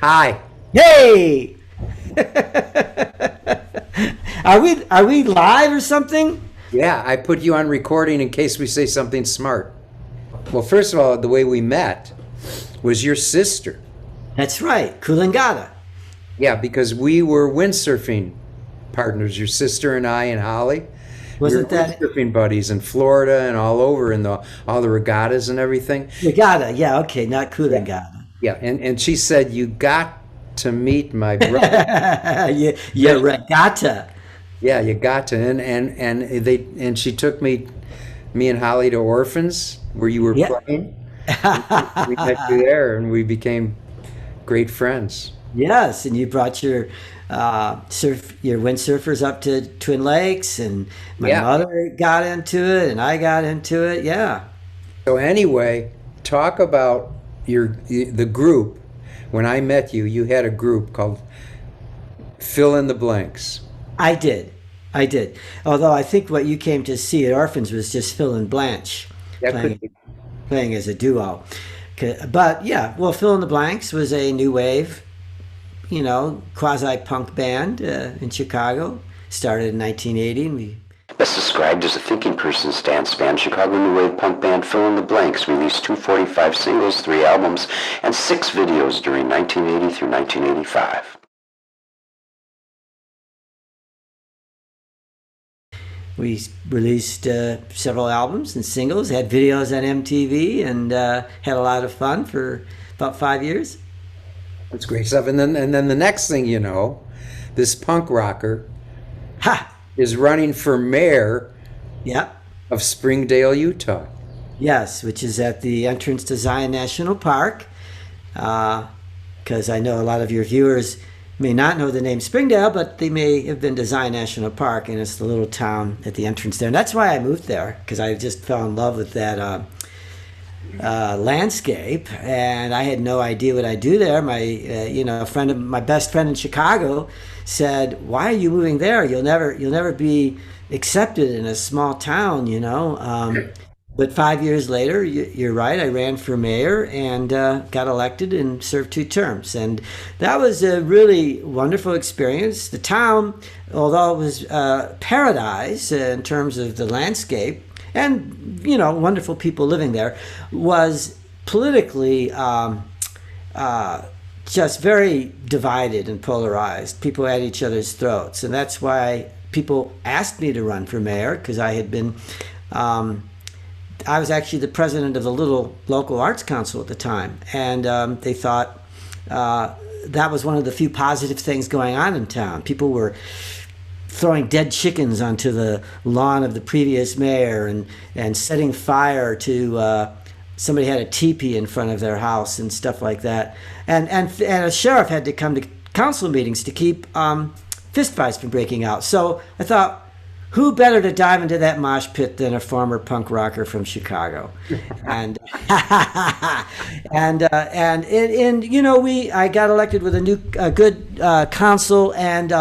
Hi. Hey! Are we live or something? Yeah, I put you on recording in case we say something smart. Well, first of all, the way we met was your sister. That's right, Koulangatta. Yeah, because we were windsurfing partners, your sister and I and Holly. We were Wasn't that windsurfing buddies in Florida and all over in all the regattas and everything. Regatta? Yeah, okay, not Yeah. Koulangatta. Yeah, and she said you got to meet my brother. Yeah, regatta. Yeah, you got to, and she took me and Holly to Orphans where you were Yeah. playing. We met you there, and we became great friends. Yes, and you brought your windsurfers up to Twin Lakes, and my Yeah. mother got into it, and I got into it. Yeah, So anyway, talk about the group. When I met you, you had a group called Fill in the Blanks. I did. I did. Although I think what you came to see at Orphans was just Phil and Blanche That could playing be. playing as a duo. But yeah, well, Fill in the Blanks was a new wave, quasi punk band in Chicago. Started in 1980, and we Best described as a thinking person's dance band, Chicago New Wave punk band Fill in the Blanks released 245 singles, 3 albums, and 6 videos during 1980 through 1985. we released several albums and singles, had videos on MTV, and had a lot of fun for about 5 years. That's great stuff. And then the next thing you know, this punk rocker Ha! is running for mayor Yeah. of Springdale, Utah. Yes, which is at the entrance to Zion National Park. Because I know a lot of your viewers may not know the name Springdale, but they may have been to Zion National Park, and it's the little town at the entrance there. And that's why I moved there, because I just fell in love with that landscape, and I had no idea what I'd do there. My best friend in Chicago said, "Why are you moving there? You'll never be accepted in a small town, you know." But 5 years later, you're right. I ran for mayor and got elected and served 2 terms, and that was a really wonderful experience. The town, although it was paradise in terms of the landscape, and wonderful people living there, was politically just very divided and polarized. People at each other's throats, and that's why people asked me to run for mayor, because I was actually the president of the little local arts council at the time, and they thought that was one of the few positive things going on in town. People were throwing dead chickens onto the lawn of the previous mayor, and setting fire to somebody had a teepee in front of their house and stuff like that. And a sheriff had to come to council meetings to keep fistfights from breaking out. So I thought, who better to dive into that mosh pit than a former punk rocker from Chicago? And I got elected with a good council, and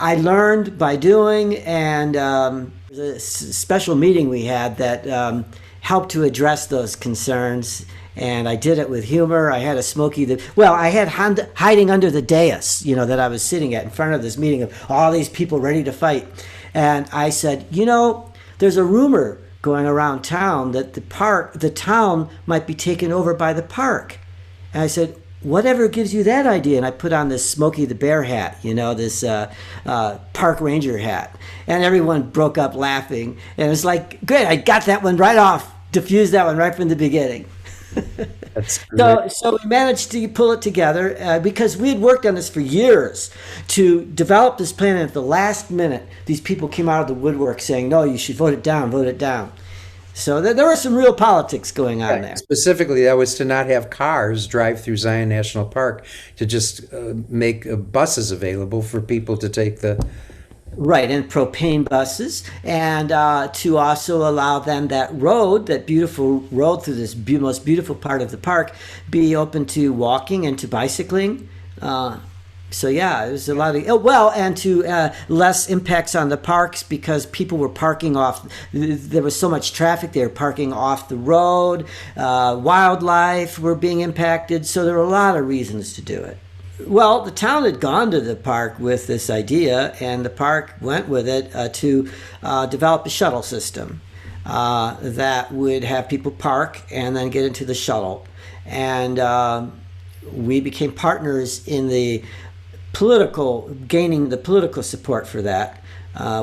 I learned by doing, and there's a special meeting we had that helped to address those concerns. And I did it with humor. I had a I had hiding under the dais, that I was sitting at in front of this meeting of all these people ready to fight. And I said, there's a rumor going around town that the town might be taken over by the park. And I said, whatever gives you that idea? And I put on this Smokey the Bear hat, this park ranger hat. And everyone broke up laughing. And it's like, great, I got that one right off, diffused that one right from the beginning. That's great. So we managed to pull it together because we had worked on this for years to develop this plan. And at the last minute, these people came out of the woodwork saying, no, you should vote it down, vote it down. So there was some real politics going on there. Specifically, that was to not have cars drive through Zion National Park, to just make buses available for people to take the. Right, and propane buses, and to also allow them that beautiful road through this most beautiful part of the park, be open to walking and to bicycling. So yeah, it was a lot of well, and to less impacts on the parks because people were parking off. There was so much traffic; they were parking off the road. Wildlife were being impacted, so there were a lot of reasons to do it. Well, the town had gone to the park with this idea, and the park went with it to develop a shuttle system that would have people park and then get into the shuttle, and we became partners in the gaining the political support for that.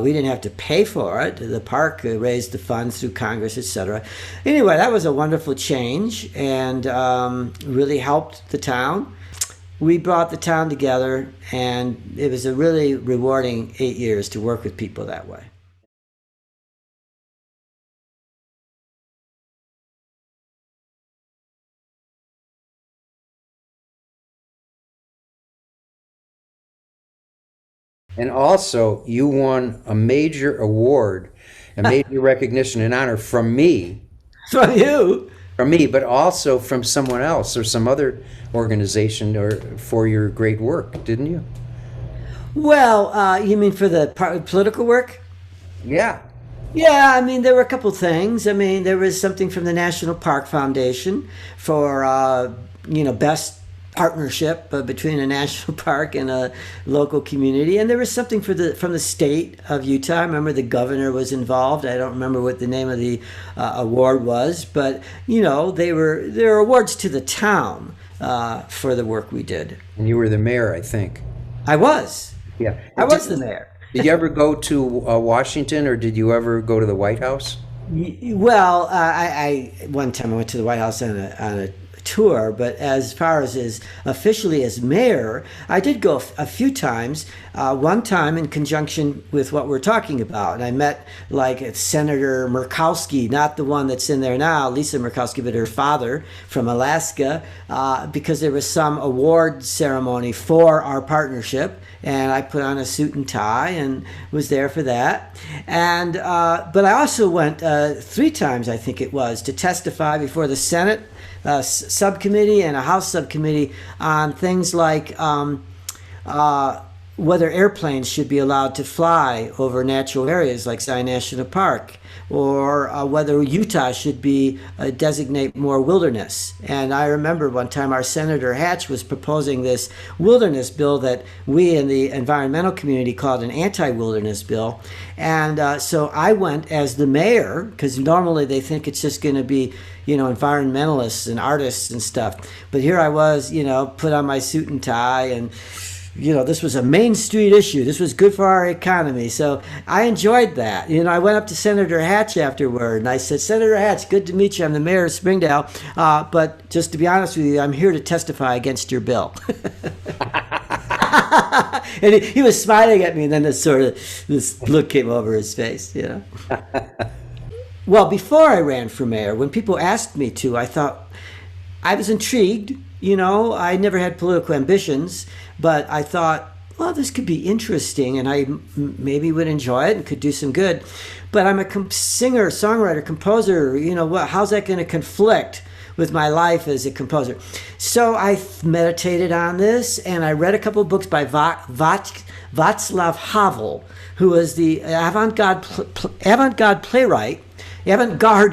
We didn't have to pay for it. The park raised the funds through Congress, etc. Anyway, that was a wonderful change and really helped the town. We brought the town together, and it was a really rewarding 8 years to work with people that way. And also, you won a major award, a major recognition and honor from me, From you? but also from someone else or some other organization or for your great work, didn't you? Well, you mean for the political work? Yeah. Yeah, I mean, there were a couple things. I mean, there was something from the National Park Foundation for, best partnership between a national park and a local community. And there was something from the state of Utah. I remember the governor was involved. I don't remember what the name of the award was, but, there were awards to the town for the work we did. And you were the mayor, I think. I was. Yeah. I was the mayor. Did you ever go to Washington, or did you ever go to the White House? Well, I one time I went to the White House on a tour, but as far as officially as mayor, I did go a few times. One time in conjunction with what we're talking about, and I met Senator Murkowski, not the one that's in there now, Lisa Murkowski, but her father from Alaska, because there was some award ceremony for our partnership, and I put on a suit and tie and was there for that. And but I also went 3 times, I think it was, to testify before the Senate subcommittee and a House subcommittee on things like whether airplanes should be allowed to fly over natural areas like Zion National Park, or whether Utah should be designate more wilderness. And I remember one time our Senator Hatch was proposing this wilderness bill that we in the environmental community called an anti-wilderness bill. And so I went as the mayor, because normally they think it's just going to be environmentalists and artists and stuff. But here I was, put on my suit and tie, and this was a Main Street issue. This was good for our economy. So I enjoyed that. I went up to Senator Hatch afterward, and I said, Senator Hatch, good to meet you. I'm the mayor of Springdale. But just to be honest with you, I'm here to testify against your bill. And he was smiling at me, and then this look came over his face, Well, before I ran for mayor, when people asked me to, I thought I was intrigued. I never had political ambitions, but I thought, well, this could be interesting, and I maybe would enjoy it and could do some good. But I'm a singer, songwriter, composer. How's that going to conflict with my life as a composer? So I meditated on this, and I read a couple of books by Václav Havel, who was the avant-garde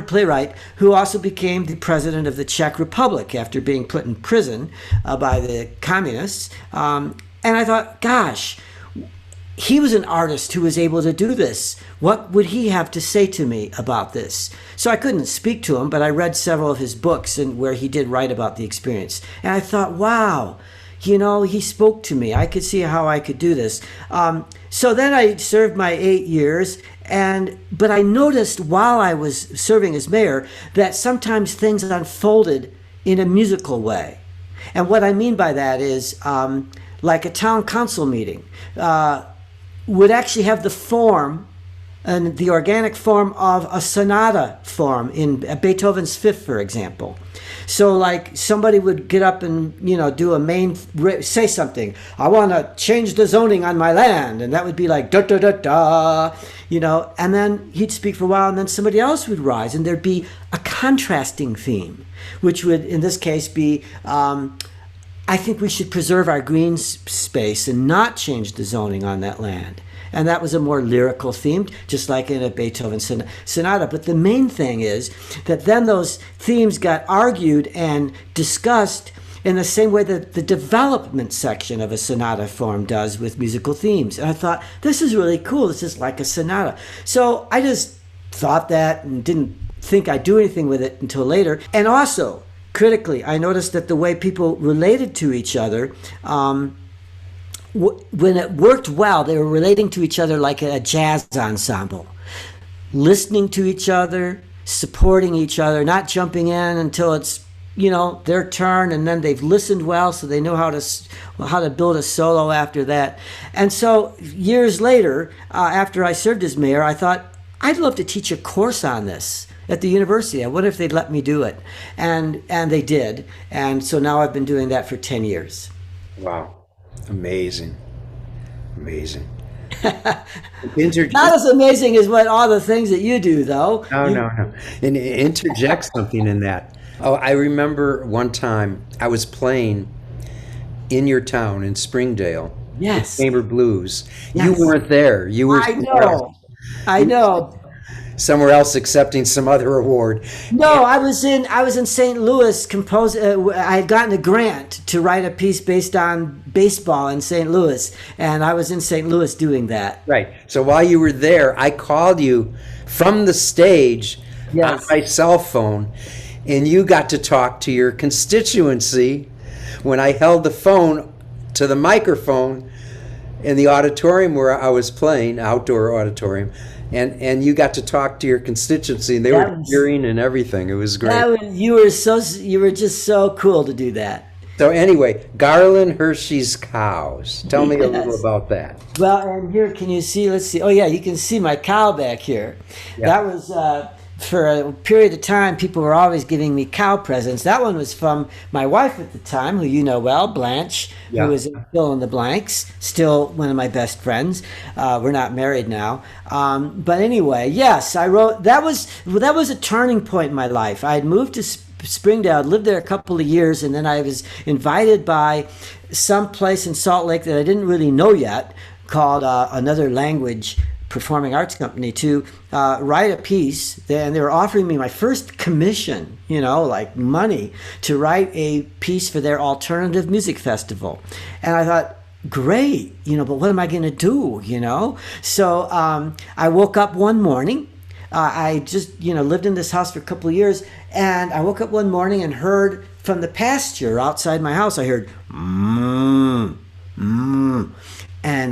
playwright who also became the president of the Czech Republic after being put in prison by the communists. And I thought, gosh, he was an artist who was able to do this. What would he have to say to me about this? So I couldn't speak to him, but I read several of his books and where he did write about the experience. And I thought, wow, he spoke to me. I could see how I could do this. So then I served my 8 years, but I noticed while I was serving as mayor that sometimes things unfolded in a musical way. And what I mean by that is like a town council meeting would actually have the form and the organic form of a sonata form in Beethoven's Fifth, for example. So like somebody would get up and, do say something. I want to change the zoning on my land. And that would be like da, da, da, da, and then he'd speak for a while and then somebody else would rise and there'd be a contrasting theme, which would in this case be I think we should preserve our green space and not change the zoning on that land. And that was a more lyrical theme, just like in a Beethoven sonata. But the main thing is that then those themes got argued and discussed in the same way that the development section of a sonata form does with musical themes. And I thought, this is really cool. This is like a sonata. So I just thought that and didn't think I'd do anything with it until later. And also, critically, I noticed that the way people related to each other, when it worked well, they were relating to each other like a jazz ensemble, listening to each other, supporting each other, not jumping in until it's their turn, and then they've listened well, so they know how to build a solo after that. And so years later, after I served as mayor, I thought I'd love to teach a course on this at the university. I wonder if they'd let me do it, and they did. And so now I've been doing that for 10 years. Wow. Amazing. Not as amazing as what all the things that you do, though. No. And interject something in that. Oh, I remember one time I was playing in your town in Springdale. Yes. Chamber Blues. Yes. You weren't there. You were. I know. Somewhere else accepting some other award. No, I was in St. Louis I had gotten a grant to write a piece based on baseball in St. Louis, and I was in St. Louis doing that. Right. So while you were there, I called you from the stage on my cell phone, and you got to talk to your constituency when I held the phone to the microphone in the auditorium where I was playing, outdoor auditorium. And you got to talk to your constituency, and they were cheering and everything. It was great. You were just so cool to do that. So anyway, Garland Hershey's cows. Tell me a little about that. Well, and here, can you see? Let's see. Oh yeah, you can see my cow back here. Yeah. That was for a period of time. People were always giving me cow presents. That one was from my wife at the time, who you know well, Blanche, who was fill in the blanks. Still one of my best friends. We're not married now, but anyway, yes, I wrote. That was a turning point in my life. I had moved to Springdale. I'd lived there a couple of years, and then I was invited by some place in Salt Lake that I didn't really know yet, called Another Language Performing Arts Company, to write a piece. And they were offering me my first commission, like money, to write a piece for their alternative music festival. And I thought, great, but what am I going to do, So I woke up one morning. I just, lived in this house for a couple of years, and I woke up one morning and heard from the pasture outside my house, I heard, and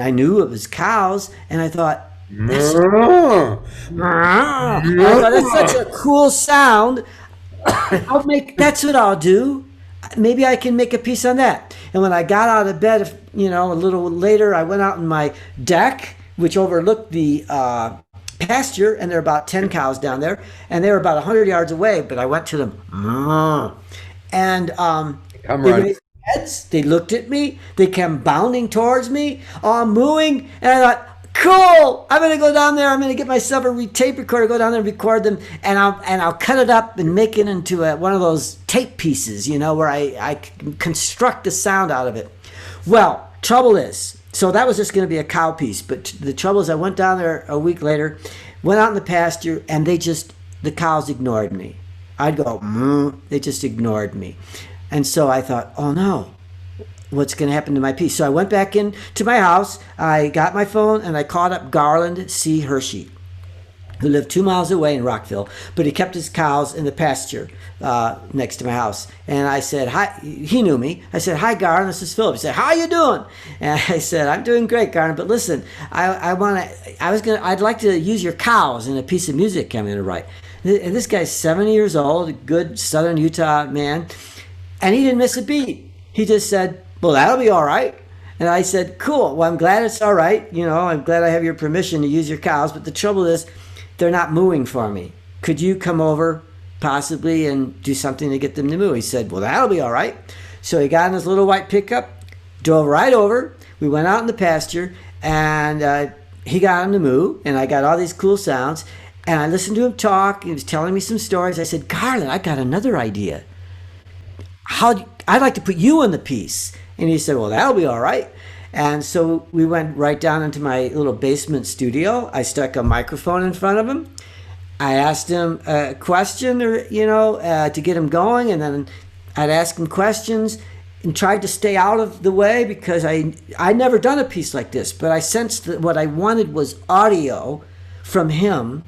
I knew it was cows, and I thought, that's such a cool sound. That's what I'll do. Maybe I can make a piece on that. And when I got out of bed, a little later, I went out on my deck, which overlooked the pasture, and there were about 10 cows down there, and they were about 100 yards away, but I went to them, and they raised their heads, they looked at me, they came bounding towards me, all mooing, and I thought, cool, I'm going to go down there, I'm going to get myself a tape recorder, go down there and record them, and I'll cut it up and make it into one of those tape pieces, where I construct the sound out of it. Well, trouble is, so that was just going to be a cow piece. But the trouble is, I went down there a week later, went out in the pasture, and the cows ignored me. I'd go, they just ignored me. And so I thought, oh no, what's going to happen to my piece? So I went back into my house, I got my phone, and I called up Garland C. Hershey, who lived 2 miles away in Rockville, but he kept his cows in the pasture next to my house. And I said, hi, he knew me. I said, hi, Garland, this is Philip. He said, how are you doing? And I said, I'm doing great, Garland, but listen, I'd like to use your cows in a piece of music I'm going to write. And this guy's 70 years old, a good Southern Utah man, and he didn't miss a beat. He just said, well, that'll be all right. And I said, cool, well, I'm glad it's all right. I'm glad I have your permission to use your cows, but the trouble is, they're not mooing for me. Could you come over possibly and do something to get them to moo? He said, well, that'll be all right. So he got in his little white pickup, drove right over. We went out in the pasture, and he got him to moo, and I got all these cool sounds. And I listened to him talk. He was telling me some stories. I said, Garland, I got another idea. I'd like to put you in the piece. And he said, well, that'll be all right. And so we went right down into my little basement studio. I stuck a microphone in front of him. I asked him a question, or to get him going, and then I'd ask him questions and tried to stay out of the way because I'd never done a piece like this, but I sensed that what I wanted was audio from him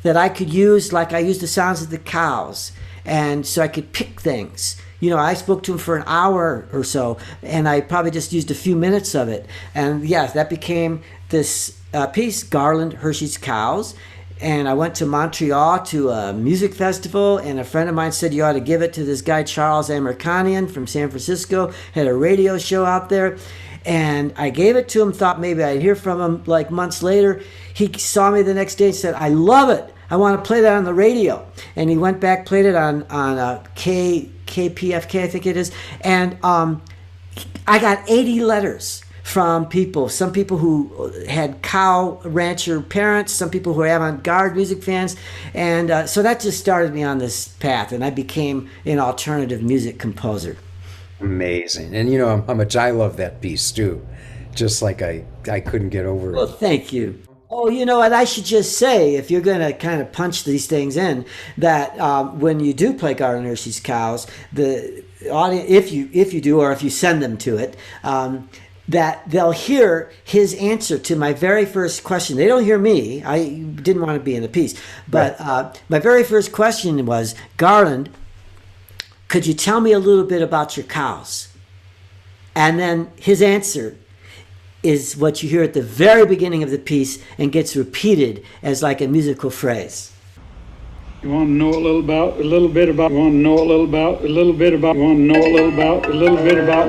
that I could use, like I used the sounds of the cows, and so I could pick things. I spoke to him for an hour or so, and I probably just used a few minutes of it. And yes, that became this piece, Garland, Hershey's Cows. And I went to Montreal to a music festival, and a friend of mine said you ought to give it to this guy, Charles Americanian from San Francisco, had a radio show out there. And I gave it to him, thought maybe I'd hear from him like months later. He saw me the next day and said, I love it. I want to play that on the radio. And he went back, played it on KPFK, I think it is. And I got 80 letters from people, some people who had cow rancher parents, some people who are avant-garde music fans. And so that just started me on this path, and I became an alternative music composer. Amazing. And you know how much I love that piece too. Just like I couldn't get over it. Well, thank you. Oh, you know what? I should just say, if you're going to kind of punch these things in, that when you do play Garland Hershey's Cows, the audience, if you do, or if you send them to it, that they'll hear his answer to my very first question. They don't hear me. I didn't want to be in the piece. But my very first question was, Garland, could you tell me a little bit about your cows? And then his answer is what you hear at the very beginning of the piece and gets repeated as like a musical phrase. You want to know a little bit about, want to know a little bit about my cows, A little bit about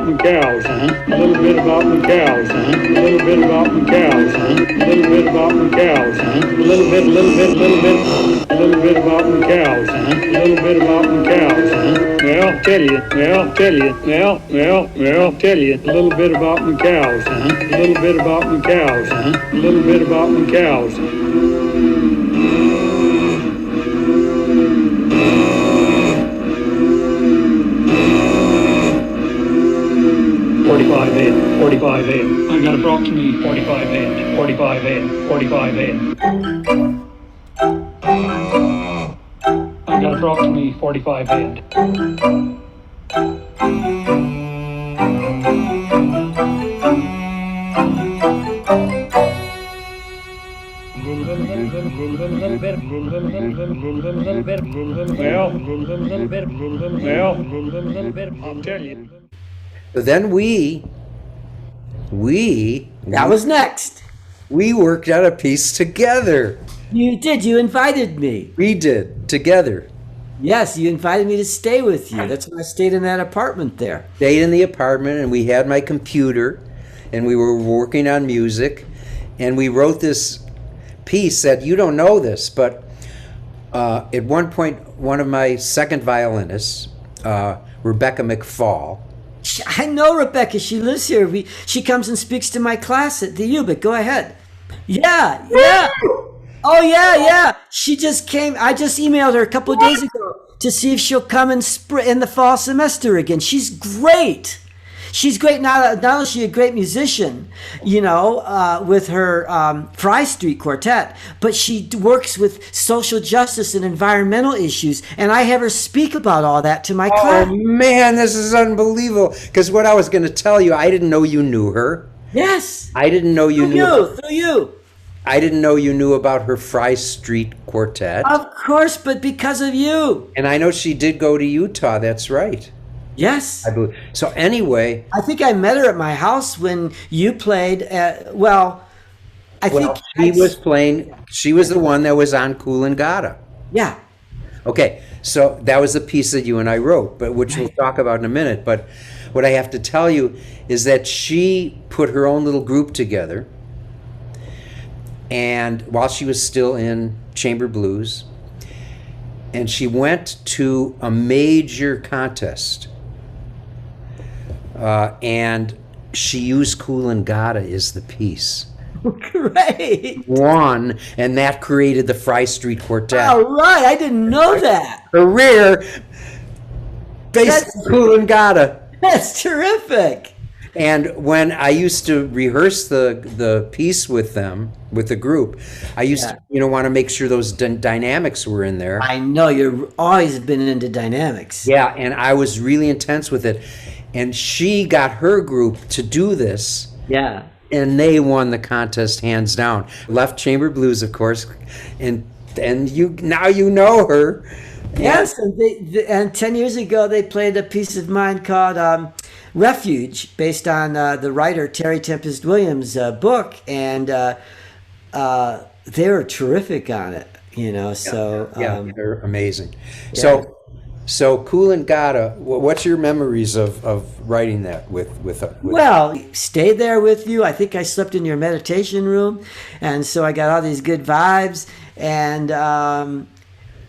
my cows, A little bit about my cows, A little bit about my cows, A little bit about my cows, A little bit about my cows, Well, tell you, a little bit about my cows, A little bit about my cows, A little bit about my cows. 45 in. I got approximately 45 in. I got approximately 45 in. I'll tell you. But then we that was next. We worked out a piece together. You did. You invited me. We did, together. Yes, you invited me to stay with you. That's when I stayed in that apartment there. Stayed in the apartment, and we had my computer, and we were working on music, and we wrote this piece that you don't know this, but at one point, one of my second violinists, Rebecca McFall. I know Rebecca. She lives here. She comes and speaks to my class at the U, but go ahead. Yeah. Oh, yeah. She just came. I just emailed her a couple of days ago to see if she'll come in the fall semester again. She's great. She's great. Not only is she a great musician, with her Fry Street Quartet, but she works with social justice and environmental issues, and I have her speak about all that to my class. Oh, man, this is unbelievable. Because what I was going to tell you, I didn't know you knew her. Yes. I didn't know you knew. Through you. I didn't know you knew about her Fry Street Quartet. Of course, but because of you. And I know she did go to Utah. That's right. Yes. I believe. So anyway. I think I met her at my house when you played. She was playing. She was the one that was on Koulangatta. Yeah. Okay. So that was the piece that you and I wrote, but which we'll talk about in a minute. But what I have to tell you is that she put her own little group together. And while she was still in chamber blues, and she went to a major contest. And she used Koulangatta as the piece. Great. Won, and that created the Fry Street Quartet. All right, I didn't know that. Career. based on Koulangatta. That's terrific. And when I used to rehearse the piece with them, with the group, I used to, want to make sure those dynamics were in there. I know you've always been into dynamics. Yeah, and I was really intense with it. And she got her group to do this. Yeah. And they won the contest hands down. Left Chamber Blues, of course, and now you know her. Yes, and 10 years ago they played a piece of mine called Refuge, based on the writer Terry Tempest Williams' book, and they were terrific on it. So they're amazing. Yeah. So Koulangatta, what's your memories of writing that with? Well, stayed there with you. I think I slept in your meditation room, and so I got all these good vibes. And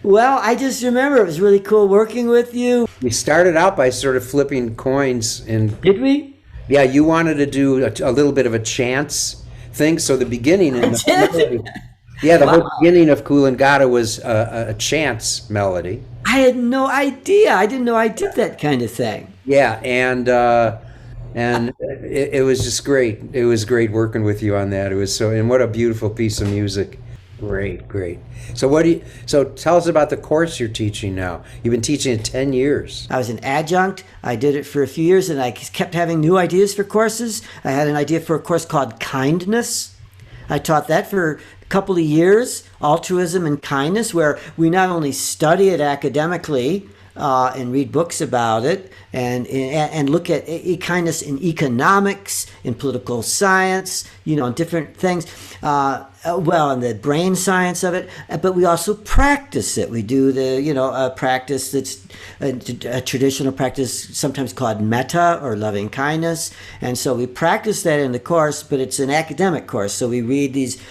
well, I just remember it was really cool working with you. We started out by sort of flipping coins, and did we? Yeah, you wanted to do a little bit of a chance thing. So the beginning in the whole beginning of Koulangatta was a chance melody. I had no idea. I didn't know I did that kind of thing. Yeah, and it was just great. It was great working with you on that. It was and what a beautiful piece of music. Great. So tell us about the course you're teaching now. You've been teaching it 10 years. I was an adjunct. I did it for a few years, and I kept having new ideas for courses. I had an idea for a course called Kindness. I taught that for a couple of years, altruism and kindness, where we not only study it academically and read books about it, and look at kindness in economics, in political science, in different things, and the brain science of it, but we also practice it. We do a practice that's a traditional practice, sometimes called metta or loving kindness, and so we practice that in the course, but it's an academic course, so we read these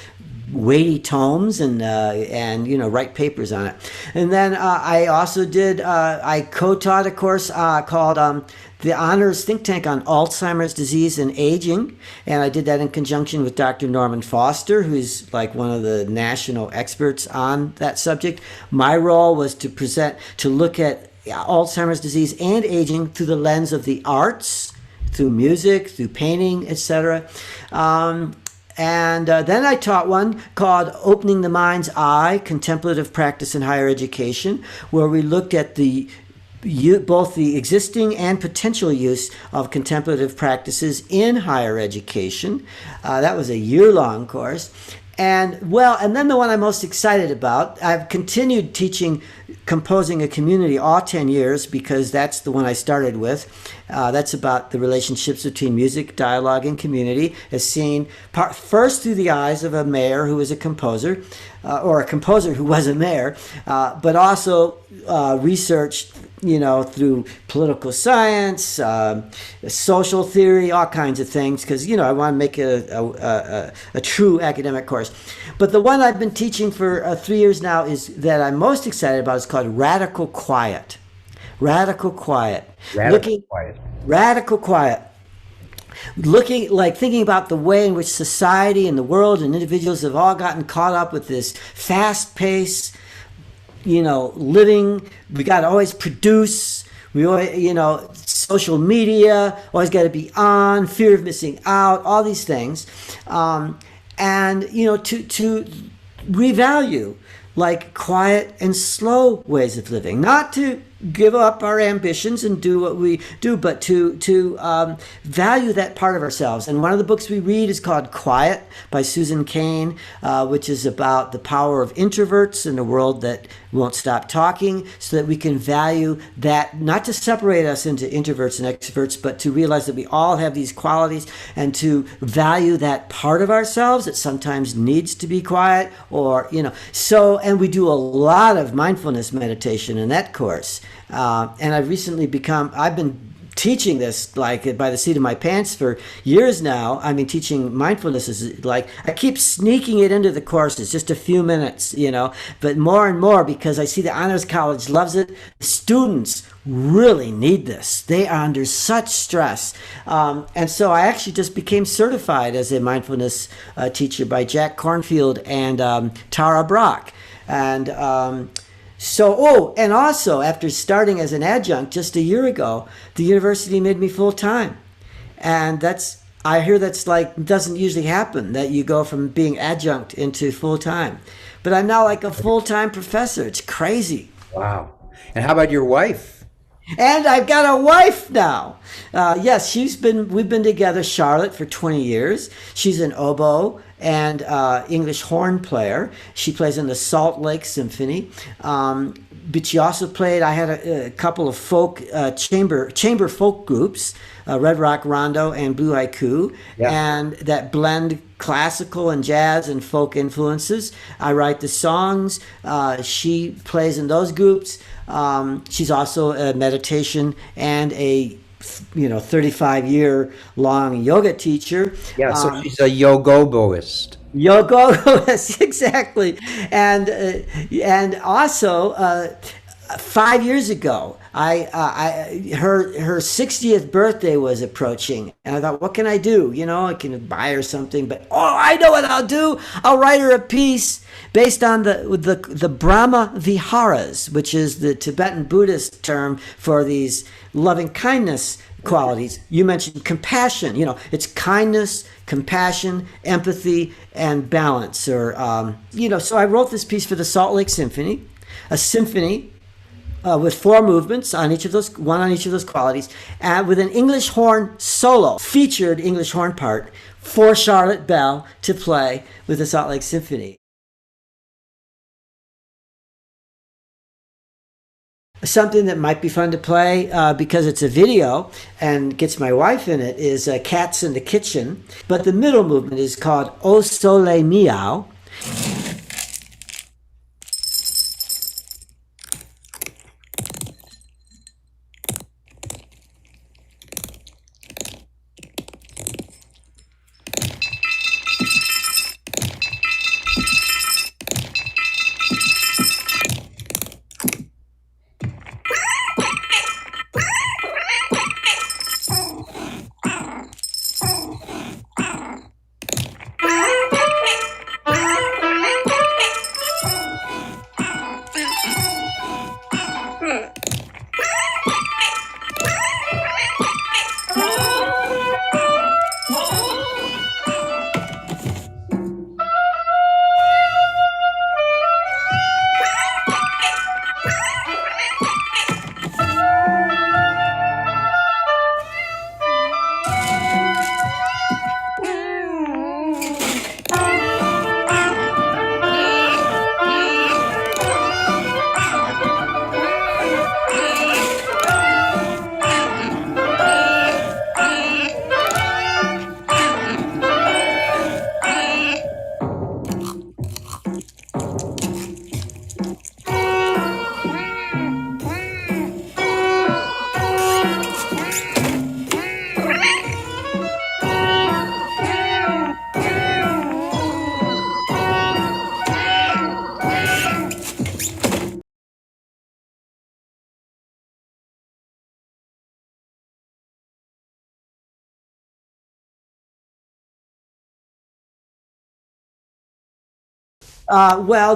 weighty tomes and write papers on it. And then I also I co-taught a course called the Honors Think Tank on Alzheimer's Disease and Aging, and I did that in conjunction with Dr. Norman Foster, who's like one of the national experts on that subject. My role was to look at Alzheimer's disease and aging through the lens of the arts, through music, through painting, etc. And then I taught one called Opening the Mind's Eye, Contemplative Practice in Higher Education, where we looked at both the existing and potential use of contemplative practices in higher education. That was a year-long course. And then the one I'm most excited about, I've continued teaching Composing a Community all 10 years because that's the one I started with. That's about the relationships between music, dialogue, and community, as seen first through the eyes of a mayor who was a composer, or a composer who was a mayor, but also researched through political science, social theory, all kinds of things, because, I want to make it a true academic course. But the one I've been teaching for 3 years now that I'm most excited about is called Radical Quiet. Radical Quiet. Radical Quiet. Thinking about the way in which society and the world and individuals have all gotten caught up with this fast pace, living. We got to always produce. We always, social media, always got to be on, fear of missing out, all these things. And to revalue like quiet and slow ways of living, not to give up our ambitions and do what we do, but to value that part of ourselves. And one of the books we read is called Quiet by Susan Cain, which is about the power of introverts in a world that won't stop talking, so that we can value that, not to separate us into introverts and extroverts, but to realize that we all have these qualities, and to value that part of ourselves that sometimes needs to be quiet, or and we do a lot of mindfulness meditation in that course. And I've been teaching this like by the seat of my pants for years now. I mean, teaching mindfulness is like, I keep sneaking it into the courses, just a few minutes, but more and more, because I see the Honors College loves it. Students really need this. They are under such stress. And so I actually just became certified as a mindfulness teacher by Jack Cornfield and Tara Brock. And And also after starting as an adjunct just a year ago, the university made me full time. And I hear that's like, doesn't usually happen that you go from being adjunct into full time. But I'm now like a full time professor. It's crazy. Wow. And how about your wife? And I've got a wife now. Yes, we've been together, Charlotte, for 20 years. She's an oboe and English horn player. She plays in the Salt Lake Symphony. But she also played, I had a couple of folk, chamber folk groups, Red Rock Rondo and Blue Haiku, and that blend classical and jazz and folk influences. I write the songs. She plays in those groups. She's also a meditation and a 35-year long yoga teacher. Yeah, so she's a yogoboist. Yogoboist, exactly. And also 5 years ago, her 60th birthday was approaching, and I thought, what can I do? I can buy her something, but I know what I'll do. I'll write her a piece based on the Brahma Viharas, which is the Tibetan Buddhist term for these loving kindness qualities. You mentioned compassion. It's kindness, compassion, empathy, and balance. So I wrote this piece for the Salt Lake Symphony, a symphony with 4 movements one on each of those qualities, and with an English horn solo, featured English horn part for Charlotte Bell to play with the Salt Lake Symphony. Something that might be fun to play because it's a video and gets my wife in it is Cats in the Kitchen. But the middle movement is called O Sole Miau.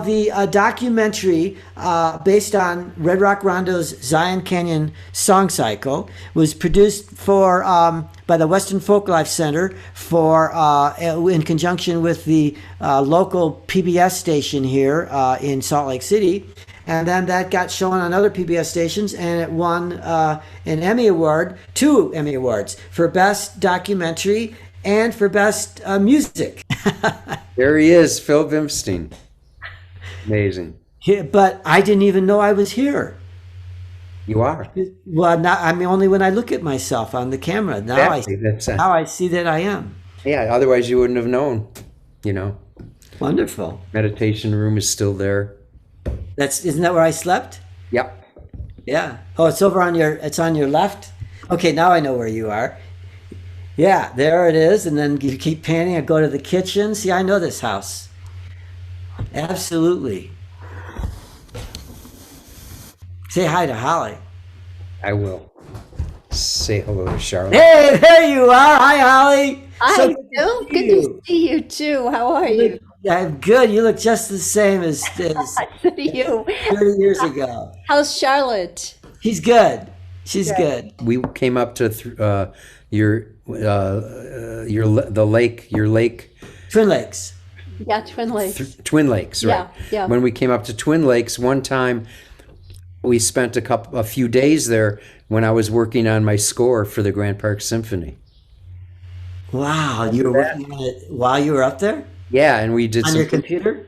The documentary based on Red Rock Rondo's Zion Canyon Song Cycle was produced by the Western Folklife Center in conjunction with the local PBS station here in Salt Lake City. And then that got shown on other PBS stations, and it won an Emmy Award, 2 Emmy Awards, for Best Documentary and for Best Music. There he is, Phil Bimstein. Amazing. But I didn't even know I was here. You are. Well, only when I look at myself on the camera. Now I see that I am. Yeah, otherwise you wouldn't have known, Wonderful. Meditation room is still there. Isn't that where I slept? Yep. Yeah. Oh, it's on your left? Okay, now I know where you are. Yeah, there it is. And then you keep panning and go to the kitchen. See, I know this house. Absolutely. Say hi to Holly. I will. Say hello to Charlotte. Hey, there you are. Hi, Holly. Hi, Phil. Good to see you too. How are you? I'm good. You look just the same as So do you. 30 years ago. How's Charlotte? He's good. She's good. We came up to the lake, your lake, Twin Lakes. Yeah, Twin Lakes. Twin Lakes, right? Yeah. When we came up to Twin Lakes, one time we spent a few days there when I was working on my score for the Grand Park Symphony. Wow, you were working on it while you were up there Yeah, and we did on some your computer?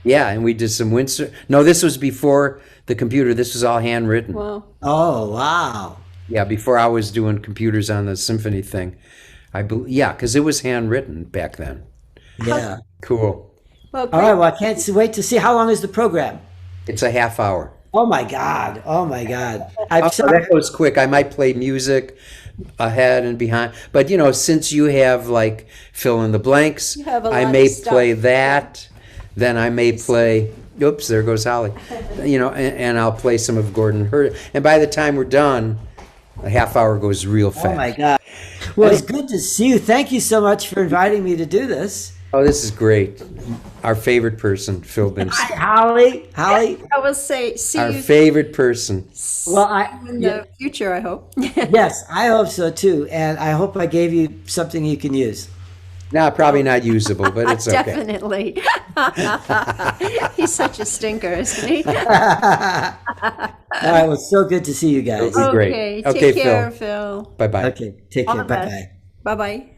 Yeah, and we did some Windsor. No, this was before the computer. This was all handwritten. Wow. Oh, wow. Yeah, before I was doing computers on the symphony thing. Yeah, because it was handwritten back then. Yeah. Cool. Well, All right, well, I can't wait to see. How long is the program? It's a half hour. Oh, my God. Oh, my God. That goes quick. I might play music ahead and behind, but since you have like fill in the blanks, You have a I lot may of stuff. play that. Then I may play. Oops, there goes Holly. And I'll play some of Gordon Hurd. And by the time we're done, a half hour goes real fast. Oh, my God. Well, it's good to see you. Thank you so much for inviting me to do this. Oh, this is great. Our favorite person, Phil Bimstein. Holly. I will say, see Our you favorite person. Well, in the future, I hope. yes, I hope so too. And I hope I gave you something you can use. No, probably not usable, but it's okay. Definitely. He's such a stinker, isn't he? All right, well, so good to see you guys. Great. Okay, Okay, take care, Phil. Bye-bye. Okay, take All care. the Bye best. bye. Bye-bye.